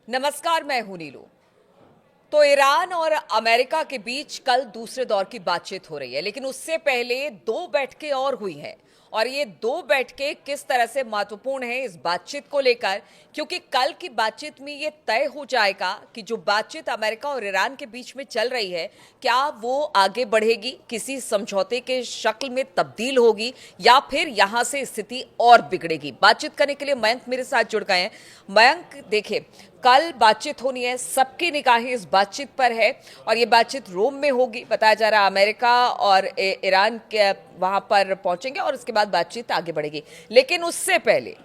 नमस्कार, मैं हूं नीलू। तो ईरान और अमेरिका के बीच कल दूसरे दौर की बातचीत हो रही है, लेकिन उससे पहले दो बैठकें और हुई हैं। और ये दो बैठकें किस तरह से महत्वपूर्ण है इस बातचीत को लेकर, क्योंकि कल की बातचीत में ये तय हो जाएगा कि जो बातचीत अमेरिका और ईरान के बीच में चल रही है, क्या वो आगे बढ़ेगी, किसी समझौते के शक्ल में तब्दील होगी, या फिर यहां से स्थिति और बिगड़ेगी। बातचीत करने के लिए मयंक मेरे साथ जुड़ गए हैं। मयंक, देखिए, कल बातचीत होनी है, सबकी निगाहें इस बातचीत पर है और ये बातचीत रोम में होगी। बताया जा रहा है अमेरिका और ईरान के वहां पर पहुंचेंगे और उसके बाद बातचीत आगे बढ़ेगी। लेकिन उससे पहले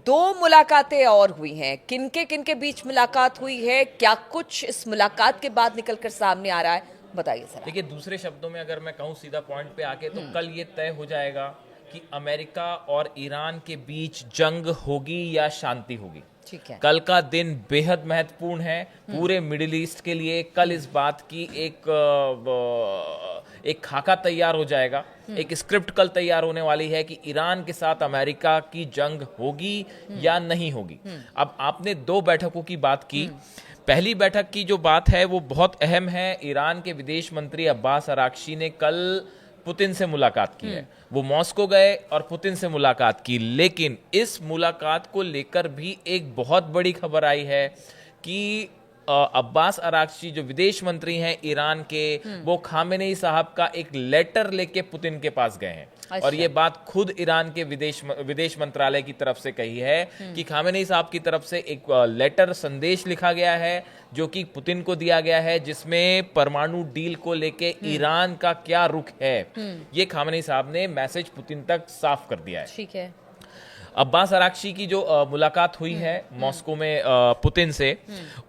दो मुलाकातें और हुई हैं। किनके किनके बीच मुलाकात हुई है, क्या कुछ इस मुलाकात के बाद निकलकर सामने आ रहा है, बताइए सर। देखिए, दूसरे शब्दों में अगर मैं कहूँ सीधा पॉइंट पे आके, तो कल ये तय हो जाएगा कि अमेरिका और ईरान के बीच जंग होगी या शांति होगी। ठीक है। कल का दिन बेहद महत्वपूर्ण है पूरे मिडिल ईस्ट के लिए। कल इस बात की एक खाका तैयार हो जाएगा, एक स्क्रिप्ट कल तैयार होने वाली है कि ईरान के साथ अमेरिका की जंग होगी या नहीं होगी। अब आपने दो बैठकों की बात की। पहली बैठक की जो बात है वो बहुत अहम है। ईरान के विदेश मंत्री अब्बास अराक्ची ने कल पुतिन से मुलाकात की है। वो मॉस्को गए और पुतिन से मुलाकात की। लेकिन इस मुलाकात को लेकर भी एक बहुत बड़ी खबर आई है कि अब्बास अराक्ची जो विदेश मंत्री हैं ईरान के, वो खामेनेई साहब का एक लेटर लेके पुतिन के पास गए हैं। अच्छा। और ये बात खुद ईरान के विदेश मंत्रालय की तरफ से कही है कि खामेनेई साहब की तरफ से एक लेटर संदेश लिखा गया है जो कि पुतिन को दिया गया है, जिसमें परमाणु डील को लेके ईरान का क्या रुख है, ये खामेनेई साहब ने मैसेज पुतिन तक साफ कर दिया है। ठीक है। अब्बास अराक्ची की जो मुलाकात हुई है मॉस्को में पुतिन से,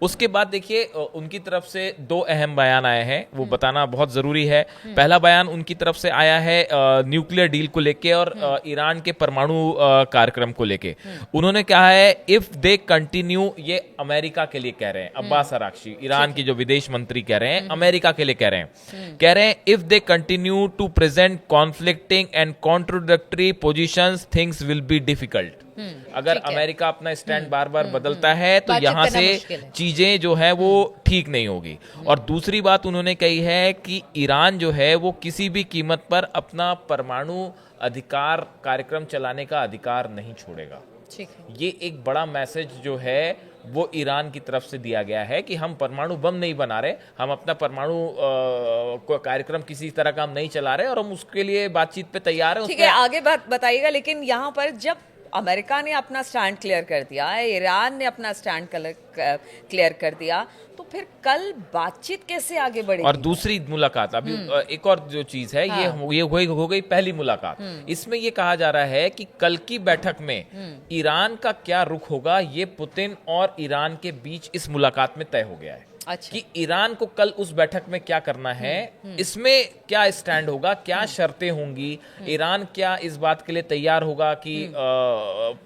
उसके बाद देखिए उनकी तरफ से दो अहम बयान आए हैं, वो बताना बहुत जरूरी है। पहला बयान उनकी तरफ से आया है न्यूक्लियर डील को लेके और ईरान के परमाणु कार्यक्रम को लेके। उन्होंने कहा है इफ दे कंटिन्यू, ये अमेरिका के लिए कह रहे हैं अब्बास अराक्ची, ईरान की जो विदेश मंत्री कह रहे हैं, अमेरिका के लिए कह रहे हैं if they continue to present conflicting and contradictory positions things will be difficult. अगर अमेरिका अपना स्टैंड बार बार बदलता है तो यहाँ से चीजें जो है वो ठीक नहीं होगी। और दूसरी बात उन्होंने कही है कि ईरान जो है वो किसी भी कीमत पर अपना परमाणु अधिकार कार्यक्रम चलाने का अधिकार नहीं छोड़ेगा। ठीक है। ये एक बड़ा मैसेज जो है वो ईरान की तरफ से दिया गया है कि हम परमाणु बम नहीं बना रहे, हम अपना परमाणु कार्यक्रम किसी तरह का हम नहीं चला रहे और हम उसके लिए बातचीत पे तैयार हैं। ठीक है, आगे बात बताइएगा। लेकिन यहाँ पर जब अमेरिका ने अपना स्टैंड क्लियर कर दिया, ईरान ने अपना स्टैंड क्लियर कर दिया, तो फिर कल बातचीत कैसे आगे बढ़ेगी? और दूसरी मुलाकात अभी एक और जो चीज है, हाँ। ये हो गई पहली मुलाकात। इसमें ये कहा जा रहा है कि कल की बैठक में ईरान का क्या रुख होगा, ये पुतिन और ईरान के बीच इस मुलाकात में तय हो गया है। अच्छा। कि ईरान को कल उस बैठक में क्या करना है, इसमें क्या स्टैंड होगा, क्या शर्तें होंगी, ईरान क्या इस बात के लिए तैयार होगा कि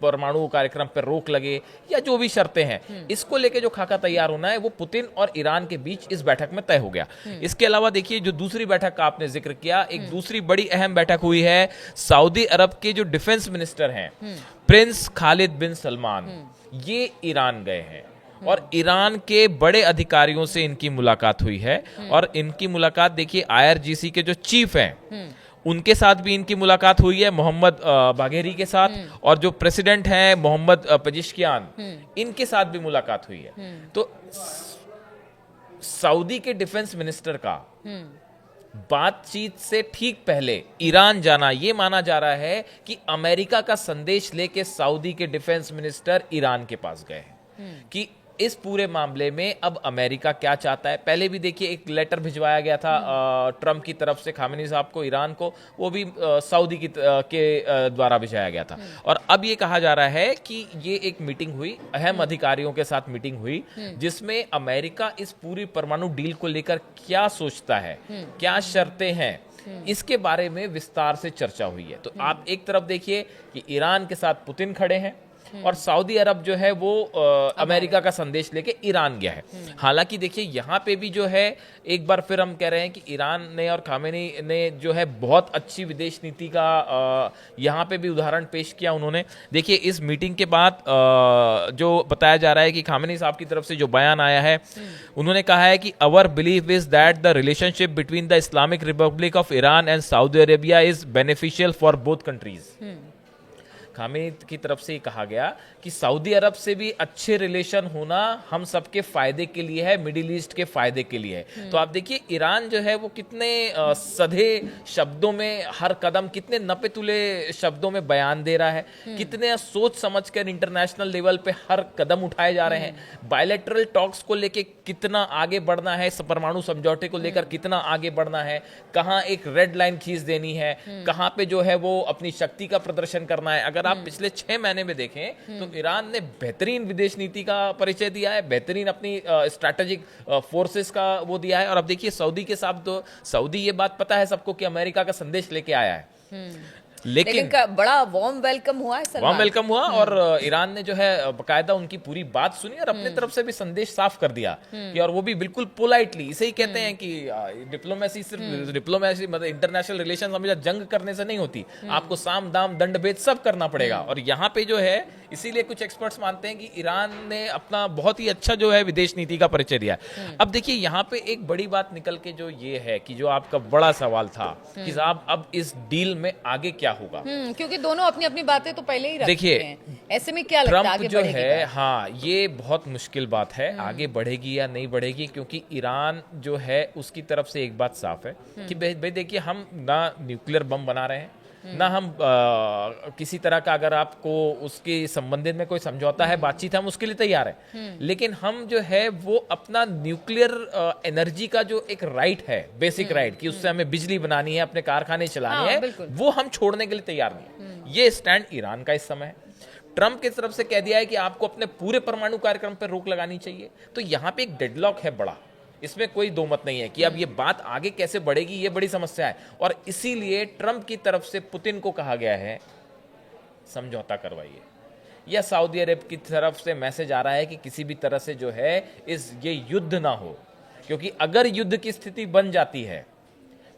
परमाणु कार्यक्रम पर रोक लगे, या जो भी शर्तें हैं, इसको लेके जो खाका तैयार होना है वो पुतिन और ईरान के बीच इस बैठक में तय हो गया। इसके अलावा देखिए, जो दूसरी बैठक का आपने जिक्र किया, एक दूसरी बड़ी अहम बैठक हुई है। सऊदी अरब के जो डिफेंस मिनिस्टर हैं प्रिंस खालिद बिन सलमान, ये ईरान गए हैं और ईरान के बड़े अधिकारियों से इनकी मुलाकात हुई है। और इनकी मुलाकात देखिए IRGC के जो चीफ हैं उनके साथ भी इनकी मुलाकात हुई है, मोहम्मद बाघेरी के साथ, और जो प्रेसिडेंट हैं मोहम्मद पेजिशकियान, इनके साथ भी मुलाकात हुई है। तो सऊदी के डिफेंस मिनिस्टर का बातचीत से ठीक पहले ईरान जाना, यह माना जा रहा है कि अमेरिका का संदेश लेके सऊदी के डिफेंस मिनिस्टर ईरान के पास गए हैं कि इस पूरे मामले में अब अमेरिका क्या चाहता है। पहले भी देखिए एक लेटर भिजवाया गया था ट्रंप की तरफ से खामेनी साहब को, ईरान को, वो भी सऊदी के द्वारा भिजवाया गया था। और अब ये कहा जा रहा है कि ये एक मीटिंग हुई, अहम अधिकारियों के साथ मीटिंग हुई, जिसमें अमेरिका इस पूरी परमाणु डील को लेकर क्या सोचता है, क्या शर्तें हैं, इसके बारे में विस्तार से चर्चा हुई है। तो आप एक तरफ देखिए कि ईरान के साथ पुतिन खड़े हैं और सऊदी अरब जो है वो अमेरिका का संदेश लेके ईरान गया है। हालांकि देखिए यहाँ पे भी जो है एक बार फिर हम कह रहे हैं कि ईरान ने और खामेनी ने जो है बहुत अच्छी विदेश नीति का यहाँ पे भी उदाहरण पेश किया उन्होंने। देखिए इस मीटिंग के बाद जो बताया जा रहा है कि खामेनी साहब की तरफ से जो बयान आया है, उन्होंने कहा है कि our believe is that the relationship between the Islamic Republic of Iran and Saudi Arabia is beneficial for both countries. Khamenei की तरफ से कहा गया कि सऊदी अरब से भी अच्छे रिलेशन होना हम सबके फायदे के लिए है, मिडिल ईस्ट के फायदे के लिए है। तो आप देखिए ईरान जो है वो कितने सधे शब्दों में हर कदम, कितने नपे तुले शब्दों में बयान दे रहा है, कितने सोच समझकर इंटरनेशनल लेवल पे हर कदम उठाए जा रहे हैं। बायलैटरल टॉक्स को लेके कितना आगे बढ़ना है, परमाणु समझौते को लेकर कितना आगे बढ़ना है, कहाँ एक रेड लाइन खींच देनी है, कहाँ पे जो है वो अपनी शक्ति का प्रदर्शन करना है। अगर आप पिछले 6 महीने में देखें तो ईरान ने बेहतरीन विदेश नीति का परिचय दिया है, बेहतरीन अपनी स्ट्रैटेजिक फोर्सेस का वो दिया है। और अब देखिए सऊदी के साथ तो सऊदी ये बात पता है सबको कि अमेरिका का संदेश लेके आया है, लेकिन बड़ा वार्म वेलकम हुआ है, वार्म वेलकम हुआ और ईरान ने जो है बकायदा उनकी पूरी बात सुनी और अपने तरफ से भी संदेश साफ कर दिया कि, और वो भी बिल्कुल पोलाइटली। इसे ही कहते हैं कि डिप्लोमेसी सिर्फ डिप्लोमेसी मतलब इंटरनेशनल रिलेशन हमेशा जंग करने से नहीं होती, आपको साम दाम दंड भेद सब करना पड़ेगा। और यहाँ पे जो है इसीलिए कुछ एक्सपर्ट्स मानते हैं कि ईरान ने अपना बहुत ही अच्छा जो है विदेश नीति का परिचय दिया। अब देखिए यहाँ पे एक बड़ी बात निकल के जो ये है कि जो आपका बड़ा सवाल था कि साहब अब इस डील में आगे क्या होगा, क्योंकि दोनों अपनी अपनी बातें तो पहले ही रखते देखिए हैं। ऐसे में क्या लगता है ट्रम्प आगे जो बढ़ेगी है, क्या? हाँ ये बहुत मुश्किल बात है, आगे बढ़ेगी या नहीं बढ़ेगी, क्योंकि ईरान जो है उसकी तरफ से एक बात साफ है कि भाई देखिए हम ना न्यूक्लियर बम बना रहे हैं, ना हम किसी तरह का अगर आपको उसके संबंधित में कोई समझौता है, बातचीत है, हम उसके लिए तैयार है, लेकिन हम जो है वो अपना न्यूक्लियर एनर्जी का जो एक राइट है, बेसिक राइट कि उससे हमें बिजली बनानी है, अपने कारखाने चलाने हैं, वो हम छोड़ने के लिए तैयार नहीं। ये स्टैंड ईरान का इस समय है। ट्रम्प की तरफ से कह दिया है कि आपको अपने पूरे परमाणु कार्यक्रम पर रोक लगानी चाहिए। तो यहाँ पे एक डेडलॉक है बड़ा, इसमें कोई दो मत नहीं है कि अब ये बात आगे कैसे बढ़ेगी, ये बड़ी समस्या है। और इसीलिए ट्रम्प की तरफ से पुतिन को कहा गया है समझौता करवाइए, या सऊदी अरब की तरफ से मैसेज आ रहा है कि किसी भी तरह से जो है ये युद्ध ना हो, क्योंकि अगर युद्ध की स्थिति बन जाती है,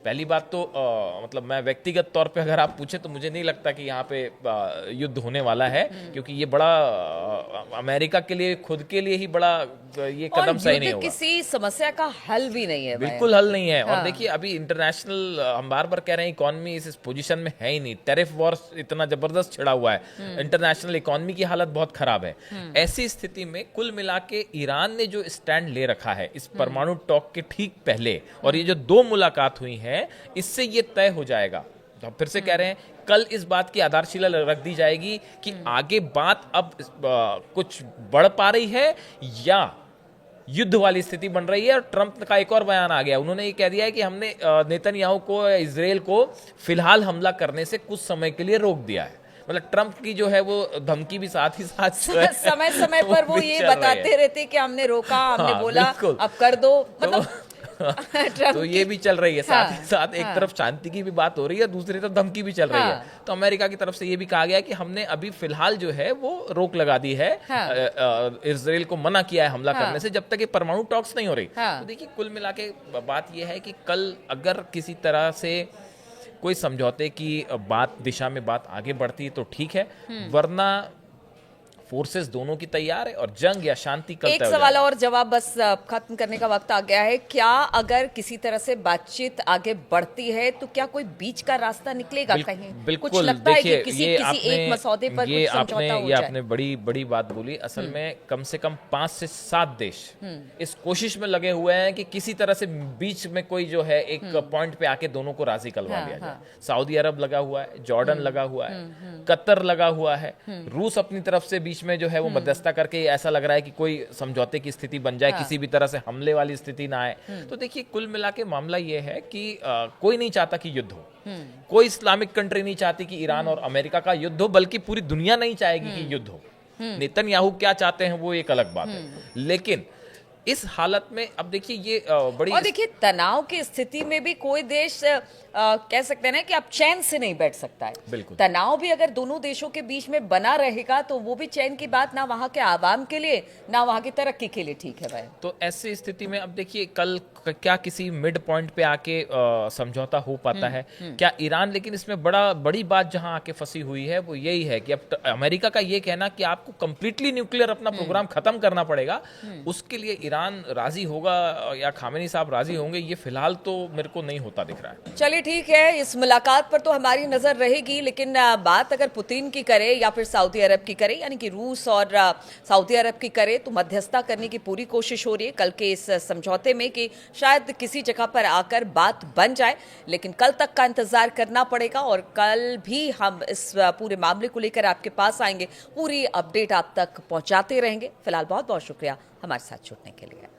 पहली बात तो मतलब मैं व्यक्तिगत तौर पे अगर आप पूछे तो मुझे नहीं लगता कि यहाँ पे युद्ध होने वाला है, क्योंकि ये बड़ा अमेरिका के लिए खुद के लिए ही बड़ा ये कदम सही नहीं होगा। किसी समस्या का हल भी नहीं है, बिल्कुल हल नहीं है। और देखिए अभी इंटरनेशनल हम बार बार कह रहे हैं इकोनॉमी इस पोजीशन में है ही नहीं, टैरिफ वॉर इतना जबरदस्त छिड़ा हुआ है, इंटरनेशनल इकोनॉमी की हालत बहुत खराब है। ऐसी स्थिति में कुल मिला के ईरान ने जो स्टैंड ले रखा है इस परमाणु टॉक के ठीक पहले, और ये जो 2 मुलाकात हुई है, इससे ये तय हो जाएगा। तो फिर से कह रहे हैं कल इस बात की आधारशिला रख दी जाएगी कि आगे बात अब कुछ बढ़ पा रही है या युद्ध वाली स्थिति बन रही है। और ट्रंप का एक और बयान आ गया, उन्होंने ये कह दिया है कि हमने नेतन्याहू को, इजराइल को फिलहाल हमला करने से कुछ समय के लिए रोक दिया है। मतलब ट्रंप की जो है वो धमकी भी साथ ही साथ समय समय पर वो ये बताते रहते कि हमने रोका, हमने बोला अब कर दो, मतलब तो ये भी चल रही है साथ ही साथ। एक तरफ शांति की भी बात हो रही है, दूसरी तरफ धमकी भी चल रही है। तो अमेरिका की तरफ से ये भी कहा गया कि हमने अभी फिलहाल जो है वो रोक लगा दी है, इजराइल को मना किया है हमला करने से जब तक ये परमाणु टॉक्स नहीं हो रही। तो देखिए कुल मिला के बात ये है कि कल अगर किसी तरह से कोई समझौते की दिशा में बात आगे बढ़ती है तो ठीक है, वरना फोर्सेस दोनों की तैयार है और जंग या शांति कल एक सवाल और जवाब बस खत्म करने का वक्त आ गया है। क्या अगर किसी तरह से बातचीत आगे बढ़ती है तो क्या कोई बीच का रास्ता निकलेगा कहीं? बिल्कुल, कुछ लगता है कि किसी एक मसौदे पर कुछ समझौता हो जाए? आपने बड़ी बात बोली। असल में कम से कम 5 से 7 देश इस कोशिश में लगे हुए हैं कि किसी तरह से बीच में कोई जो है एक पॉइंट पे आके दोनों को राजी करवा दिया जाए। सऊदी अरब लगा हुआ है, जॉर्डन लगा हुआ है, कतर लगा हुआ है, रूस अपनी तरफ से बीच में जो है वो मध्यस्थता करके ऐसा लग रहा है कि कोई समझौते की स्थिति बन जाए, किसी भी तरह से हमले वाली स्थिति ना आए। तो देखिए कुल मिला के मामला ये है कि कोई नहीं चाहता कि युद्ध हो, कोई इस्लामिक कंट्री नहीं चाहती कि ईरान और अमेरिका का युद्ध हो, बल्कि पूरी दुनिया नहीं चाहेगी कि युद्ध हो। नेतन्याहू क्या चाहते हैं वो एक अलग बात है, लेकिन इस हालत में अब देखिए ये बड़ी, और देखिए तनाव की स्थिति में भी कोई देश कह सकते हैं ना कि अब चैन से नहीं बैठ सकता है। बिल्कुल। तनाव भी अगर दोनों देशों के बीच में बना रहेगा तो वो भी चैन की बात ना वहां के आवाम के लिए ना वहां की तरक्की के लिए ठीक है भाई। तो ऐसी स्थिति में अब देखिए कल क्या किसी मिड पॉइंट पे आके समझौता हो पाता है क्या ईरान, लेकिन इसमें बड़ी बात जहां आके फंसी हुई है वो यही है कि अब अमेरिका का ये कहना कि आपको कंप्लीटली न्यूक्लियर अपना प्रोग्राम खत्म करना पड़ेगा, उसके लिए ईरान राजी होगा या खामेनी साहब राजी होंगे, ये फिलहाल तो मेरे को नहीं होता दिख रहा है। चलिए ठीक है, इस मुलाकात पर तो हमारी नजर रहेगी, लेकिन बात अगर पुतिन की करे या फिर सऊदी अरब की करे, यानी कि रूस और सऊदी अरब की करे, तो मध्यस्थता करने की पूरी कोशिश हो रही है कल के इस समझौते में कि शायद किसी जगह पर आकर बात बन जाए, लेकिन कल तक का इंतजार करना पड़ेगा और कल भी हम इस पूरे मामले को लेकर आपके पास आएंगे, पूरी अपडेट आप तक पहुंचाते रहेंगे। फिलहाल बहुत बहुत शुक्रिया हमारे साथ जुड़ने के लिए।